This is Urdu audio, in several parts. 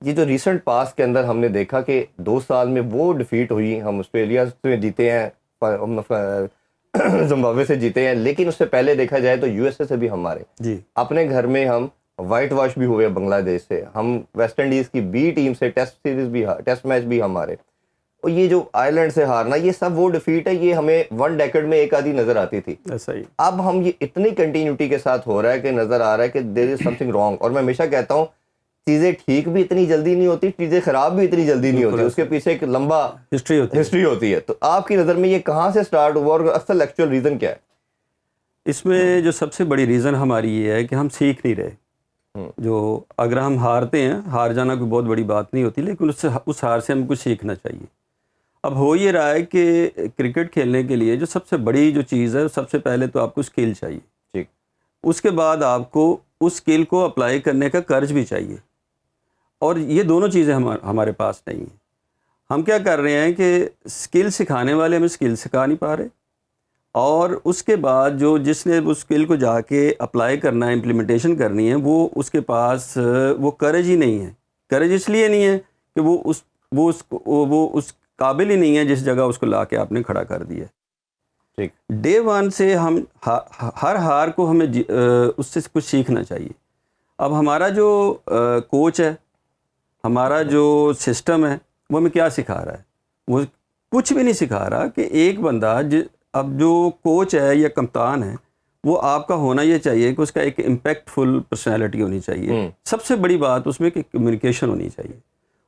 یہ جو ریسنٹ پاس کے اندر ہم نے دیکھا کہ 2 سال میں وہ ڈیفیٹ ہوئی, ہم آسٹریلیا سے جیتے ہیں, زمبابوے سے جیتے ہیں, لیکن اس سے پہلے دیکھا جائے تو یو ایس اے سے بھی ہمارے جی اپنے گھر میں ہم وائٹ واش بھی ہوئے بنگلہ دیش سے, ہم ویسٹ انڈیز کی بی ٹیم سے ٹیسٹ میچ بھی ہمارے. اور یہ جو آئرلینڈ سے ہارنا, یہ سب وہ ڈیفیٹ ہے, یہ ہمیں 1 ڈیکیڈ میں ایک آدھی نظر آتی تھی. ایسا ہی اب ہم یہ اتنی کنٹینیوٹی کے ساتھ ہو رہا ہے کہ نظر آ رہا ہے کہ دیر از سم تھنگ رانگ. اور میں ہمیشہ کہتا ہوں چیزیں ٹھیک بھی اتنی جلدی نہیں ہوتی, چیزیں خراب بھی اتنی جلدی نہیں ہوتی, اس کے پیچھے ایک لمبا ہسٹری ہوتی ہے. تو آپ کی نظر میں یہ کہاں سے سٹارٹ ہوا اور اصل ایکچوئل ریزن کیا ہے؟ اس میں جو سب سے بڑی ریزن ہماری یہ ہے کہ ہم سیکھ نہیں رہے. جو اگر ہم ہارتے ہیں, ہار جانا کوئی بہت بڑی بات نہیں ہوتی, لیکن اس ہار سے ہم کچھ سیکھنا چاہیے. اب ہو یہ رہا ہے کہ کرکٹ کھیلنے کے لیے جو سب سے بڑی جو چیز ہے, سب سے پہلے تو آپ کو اسکل چاہیے. ٹھیک. اس کے بعد آپ کو اس اسکل کو اپلائی کرنے کا کورج بھی چاہیے, اور یہ دونوں چیزیں ہمارے پاس نہیں ہیں. ہم کیا کر رہے ہیں کہ اسکل سکھانے والے ہمیں اسکل سکھا نہیں پا رہے, اور اس کے بعد جس نے اس اسکل کو جا کے اپلائی کرنا ہے, امپلیمنٹیشن کرنی ہے, وہ اس کے پاس وہ کورج ہی نہیں ہے. کورج اس لیے نہیں ہے کہ وہ اس قابل ہی نہیں ہے جس جگہ اس کو لا کے آپ نے کھڑا کر دیا. ٹھیک. ڈے 1 سے ہم ہر ہار کو ہمیں اس سے کچھ سیکھنا چاہیے. اب ہمارا جو کوچ ہے, ہمارا جو سسٹم ہے, وہ ہمیں کیا سکھا رہا ہے؟ وہ کچھ بھی نہیں سکھا رہا. کہ ایک بندہ اب جو کوچ ہے یا کپتان ہے, وہ آپ کا ہونا یہ چاہیے کہ اس کا ایک امپیکٹ فل پرسنالٹی ہونی چاہیے. سب سے بڑی بات اس میں کہ کمیونیکیشن ہونی چاہیے,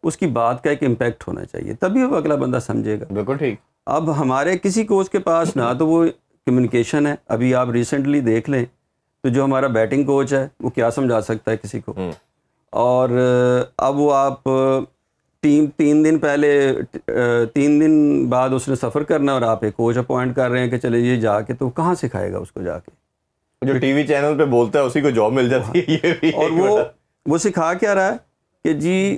اس کی بات کا ایک امپیکٹ ہونا چاہیے, تبھی وہ اگلا بندہ سمجھے گا. بالکل ٹھیک. اب ہمارے کسی کوچ کے پاس نہ تو وہ کمیونیکیشن ہے. ابھی آپ ریسنٹلی دیکھ لیں تو جو ہمارا بیٹنگ کوچ ہے, وہ کیا سمجھا سکتا ہے کسی کو. اور اب وہ آپ 3 دن پہلے 3 دن بعد اس نے سفر کرنا, اور آپ ایک کوچ اپوائنٹ کر رہے ہیں کہ چلے یہ جا کے, تو کہاں سکھائے گا اس کو جا کے؟ جو ٹی وی چینل پہ بولتا ہے اسی کو جاب مل جاتی ہے. یہ بھی اور وہ سکھا کیا رہا ہے کہ جی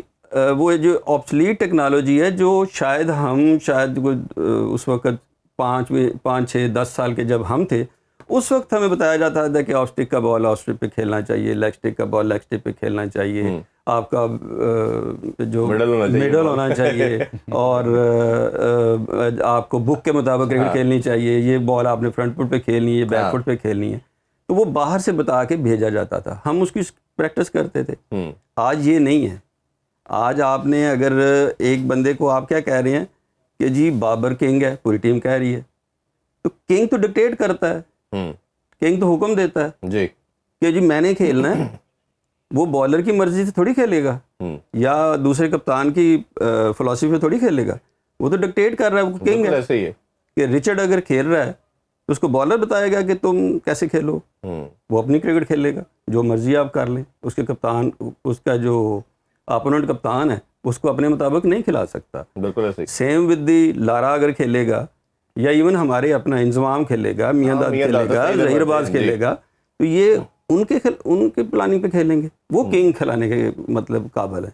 وہ جو آبسلیٹ ٹیکنالوجی ہے, جو شاید اس وقت 5 6 10 سال کے جب ہم تھے, اس وقت ہمیں بتایا جاتا تھا کہ آف اسٹک کا بال آف اسٹک پہ کھیلنا چاہیے, لیگ اسٹک کا بال لیگ اسٹک پہ کھیلنا چاہیے, آپ کا جو مڈل ہونا چاہیے, اور آپ کو بک کے مطابق کرکٹ کھیلنی چاہیے, یہ بال آپ نے فرنٹ فٹ پہ کھیلنی ہے, بیک فٹ پہ کھیلنی ہے. تو وہ باہر سے بتا کے بھیجا جاتا تھا, ہم اس کی پریکٹس کرتے تھے. آج یہ نہیں ہے. آج آپ نے اگر ایک بندے کو آپ کیا کہہ رہے ہیں کہ جی بابر کنگ ہے, پوری ٹیم کہہ رہی ہے, تو کنگ تو ڈکٹیٹ کرتا ہے, کنگ تو حکم دیتا ہے جی کہ جی میں نے کھیلنا ہے. وہ بالر کی مرضی سے تھوڑی کھیلے گا, یا دوسرے کپتان کی فلاسفی پہ تھوڑی کھیلے گا. وہ تو ڈکٹیٹ کر رہا ہے, وہ کنگ ہے. ایسے ہی ہے کہ رچرڈ اگر کھیل رہا ہے تو اس کو بالر بتائے گا کہ تم کیسے کھیلو, وہ اپنی کرکٹ کھیلے گا, جو مرضی آپ کر لیں. اس کے کپتان, اس کا جو اپوننٹ کپتان ہے, اس کو اپنے مطابق نہیں کھلا سکتا. بالکل ایسے ہی. سیم ود دی لارا اگر کھیلے گا, یا ایون ہمارے اپنا انضمام کھیلے گا, میاں داد کھیلے گا, ظہیر باز کھیلے گا, تو یہ ان کے پلاننگ پہ کھیلیں گے. وہ کنگ کھلانے کے مطلب قابل ہے.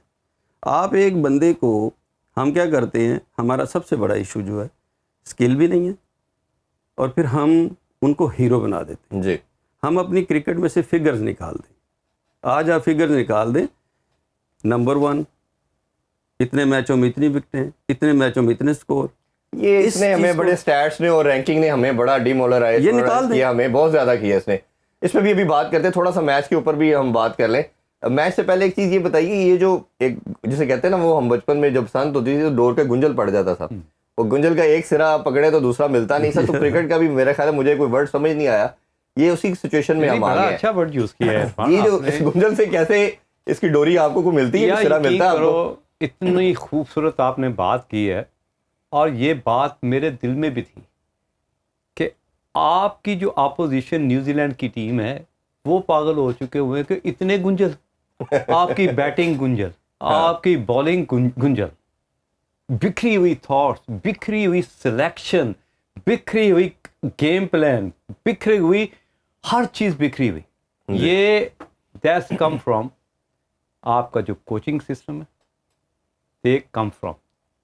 آپ ایک بندے کو, ہم کیا کرتے ہیں, ہمارا سب سے بڑا ایشو جو ہے اسکل بھی نہیں ہے, اور پھر ہم ان کو ہیرو بنا دیتے ہیں. جی. ہم اپنی کرکٹ میں سے فگرز نکال دیں. آج آپ فگرز نکال دیں, نمبر 1 اتنے میچوں میں اتنی وکٹیں, اتنے میچوں میں اتنے سکور. یہ اس نے ہمیں بڑے سٹیٹس نے اور رینکنگ نے ہمیں بڑا ڈیمولرائز کیا, ہمیں بہت زیادہ کیا اس نے. اس پہ بھی ابھی بات کرتے ہیں, تھوڑا سا میچ کے اوپر بھی ہم بات کر لیں. میچ سے پہلے ایک چیز یہ بتائیے, یہ جو ایک جسے کہتے ہیں نا, وہ ہم بچپن میں جب سنت ہوتی تھی تو ڈور کے گنجل پڑ جاتا تھا, وہ گنجل کا ایک سرا پکڑے تو دوسرا ملتا نہیں تھا. تو کرکٹ کا بھی میرا خیال ہے, مجھے کوئی ورڈ سمجھ نہیں آیا, یہ اسی سچویشن میں ہم آ گئے. اچھا ورڈ یوز کیا ہے. یہ جو اس گنجل سے کیسے اس کی ڈوری آپ کو ملتی ہے, سرا ملتا ہے آپ کو. اتنی خوبصورت آپ نے بات کی ہے, اور یہ بات میرے دل میں بھی تھی کہ آپ کی جو اپوزیشن نیوزی لینڈ کی ٹیم ہے, وہ پاگل ہو چکے ہوئے کہ اتنے گنجل, آپ کی بیٹنگ گنجل, آپ کی بالنگ گنجل, بکھری ہوئی تھاٹس, بکھری ہوئی سلیکشن, بکھری ہوئی گیم پلان, بکھری ہوئی ہر چیز بکھری ہوئی. یہ دیٹس کم فرام آپ کا جو کوچنگ سسٹم ہے, دے کم فرام.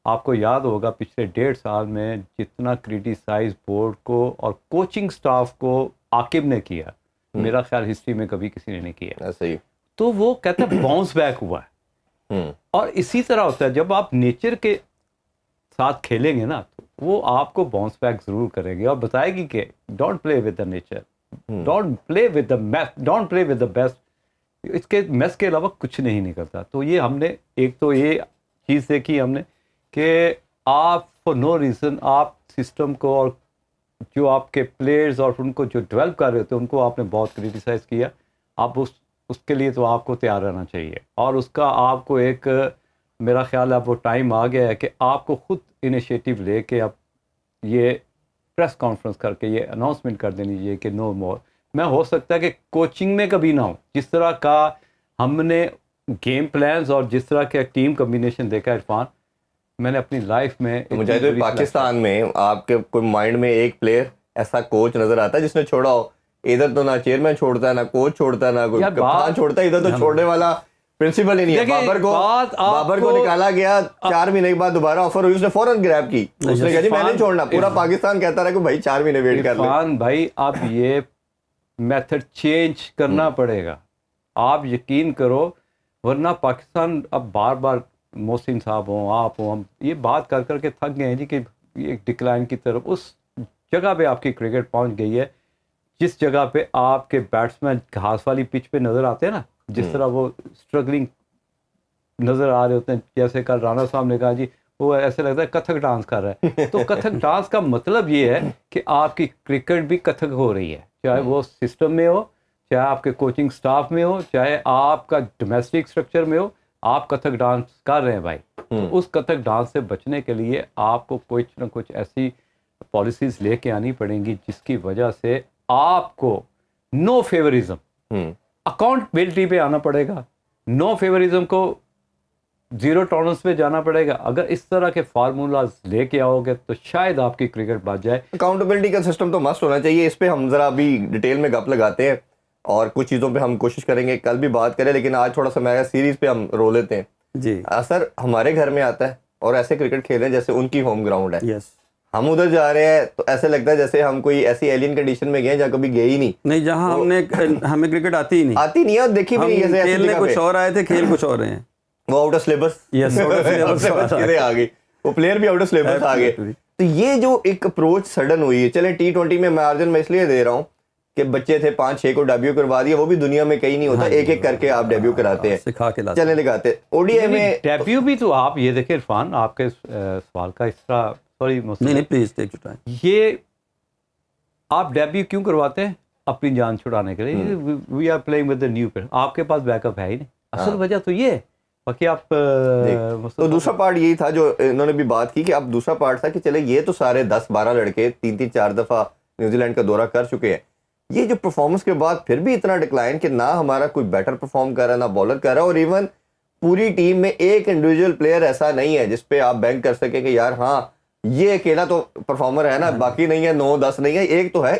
آپ کو یاد ہوگا پچھلے 1.5 سال میں جتنا کریٹیسائز بورڈ کو اور کوچنگ سٹاف کو عاقب نے کیا, میرا خیال ہسٹری میں کبھی کسی نے نہیں کیا. صحیح. تو وہ کہتا ہے باؤنس بیک ہوا ہے. اور اسی طرح ہوتا ہے جب آپ نیچر کے ساتھ کھیلیں گے نا تو وہ آپ کو باؤنس بیک ضرور کرے گی اور بتائے گی کہ don't play with the nature, don't play with the mess, don't play with the best. اس کے میس کے علاوہ کچھ نہیں نکلتا. تو یہ ہم نے ایک تو یہ چیز دیکھی ہم نے کہ آپ فور نو ریزن آپ سسٹم کو اور جو آپ کے پلیئرز اور ان کو جو ڈیولپ کر رہے ہوتے ہیں ان کو آپ نے بہت کرٹیسائز کیا. آپ اس کے لیے تو آپ کو تیار رہنا چاہیے اور اس کا آپ کو ایک میرا خیال ہے اب وہ ٹائم آ گیا ہے کہ آپ کو خود انیشیٹو لے کے اب یہ پریس کانفرنس کر کے یہ اناؤنسمنٹ کر دینی چاہیے کہ نو مور. میں ہو سکتا ہے کہ کوچنگ میں کبھی نہ ہو جس طرح کا ہم نے گیم پلانز اور جس طرح کا ٹیم کمبینیشن دیکھا عرفان, میں نے اپنی لائف میں مجھے پاکستان میں آپ کے کوئی مائنڈ میں ایک پلیئر ایسا کوچ نظر آتا ہے جس نے چھوڑا ہو؟ ادھر تو نہ چیئرمین چھوڑتا ہے, نہ کوچ چھوڑتا ہے, نہ کوئی کپتان چھوڑتا ہے. ادھر تو چھوڑنے والا پرنسپل ہی نہیں ہے. بابر کو نکالا گیا, 4 مہینے کے بعد دوبارہ آفر ہوئی, اس نے فوراً گریب کی, اس نے کہا جی میں نہیں چھوڑنا. پورا پاکستان کہتا رہا کہ بھائی 4 مہینے ویٹ کر لیں. بھائی اب یہ میتھڈ چینج کرنا پڑے گا, آپ یقین کرو, ورنہ پاکستان اب بار بار محسن صاحب ہوں آپ ہوں ہم یہ بات کر کر کے تھک گئے ہیں جی کہ ایک ڈکلائن کی طرف اس جگہ پہ آپ کی کرکٹ پہنچ گئی ہے جس جگہ پہ آپ کے بیٹسمین گھاس والی پچ پہ نظر آتے ہیں نا, جس طرح وہ اسٹرگلنگ نظر آ رہے ہوتے ہیں. جیسے کل رانا صاحب نے کہا جی وہ ایسے لگتا ہے کتھک ڈانس کر رہا ہے. تو کتھک ڈانس کا مطلب یہ ہے کہ آپ کی کرکٹ بھی کتھک ہو رہی ہے, چاہے وہ سسٹم میں ہو, چاہے آپ کے کوچنگ سٹاف میں ہو, چاہے آپ کا ڈومیسٹک اسٹرکچر میں ہو, آپ کتھک ڈانس کر رہے ہیں بھائی. اس کتھک ڈانس سے بچنے کے لیے آپ کو کچھ نہ کچھ ایسی پالیسیز لے کے آنی پڑیں گی جس کی وجہ سے آپ کو نو فیورزم, اکاؤنٹبلٹی پہ آنا پڑے گا, نو فیورزم کو زیرو ٹالرنس پہ جانا پڑے گا. اگر اس طرح کے فارمولاز لے کے آؤ گے تو شاید آپ کی کرکٹ بچ جائے. اکاؤنٹیبلٹی کا سسٹم تو مسٹ ہونا چاہیے. اس پہ ہم ذرا ابھی ڈیٹیل میں گپ لگاتے ہیں اور کچھ چیزوں پہ ہم کوشش کریں گے کل بھی بات کریں, لیکن آج تھوڑا سا میگا سیریز پہ ہم رو لیتے ہیں. جی سر ہمارے گھر میں آتا ہے اور ایسے کرکٹ کھیلیں جیسے ان کی ہوم گراؤنڈ ہے. یس, ہم ادھر جا رہے ہیں تو ایسے لگتا ہے جیسے ہم کوئی ایسی ایلین کنڈیشن میں گئے جہاں کبھی گئے ہی نہیں, جہاں ہمیں کرکٹ آتی ہی نہیں ہے اور دیکھی بھی نہیں. جیسے کھیلنے کچھ اور آئے تھے, کھیل کچھ اور رہے ہیں. وہ آؤٹ آف سلیبس آ گئی, وہ پلیئر بھی آؤٹ آف سلیبس آ گئے. تو یہ جو ایک اپروچ سڈن ہوئی ہے, چلیں T20 میں مارجن میں اس لیے دے رہا ہوں کہ بچے تھے 5-6 کو ڈیبیو کروا دیا, وہ بھی دنیا میں کہیں نہیں ہوتا, ایک ایک کر کے آپ ڈیبیو کراتے ہیں, سکھا کے چلیں لگاتے. ODI میں ڈیبیو بھی تو آپ یہ دیکھیں عرفان, آپ کے سوال کا اس طرح سوری نہیں پلیز ٹیک یور ٹائم, یہ آپ ڈیبیو کیوں کرواتے ہیں؟ اپنی جان چھڑانے کے لیے. We are playing with the new player, آپ کے پاس بیک اپ ہے ہی نہیں, اصل وجہ تو یہ ہے. باقی آپ تو دوسرا پارٹ یہی تھا جو انہوں نے بھی بات کی کہ اب دوسرا پارٹ تھا کہ چلے یہ تو سارے 10-12 لڑکے 3-4 دفعہ نیوزی لینڈ کا دورہ کر چکے ہیں, یہ جو پرفارمنس کے بعد پھر بھی اتنا ڈکلائن کہ نہ ہمارا کوئی بیٹر پرفارم کر رہا ہے نہ بالر کر رہا ہے, اور ایون پوری ٹیم میں ایک انڈیویجول پلیئر ایسا نہیں ہے جس پہ آپ بینک کر سکیں کہ یار ہاں یہ اکیلا تو پرفارمر ہے نا, باقی نہیں ہے, 9-10 نہیں ہے, ایک تو ہے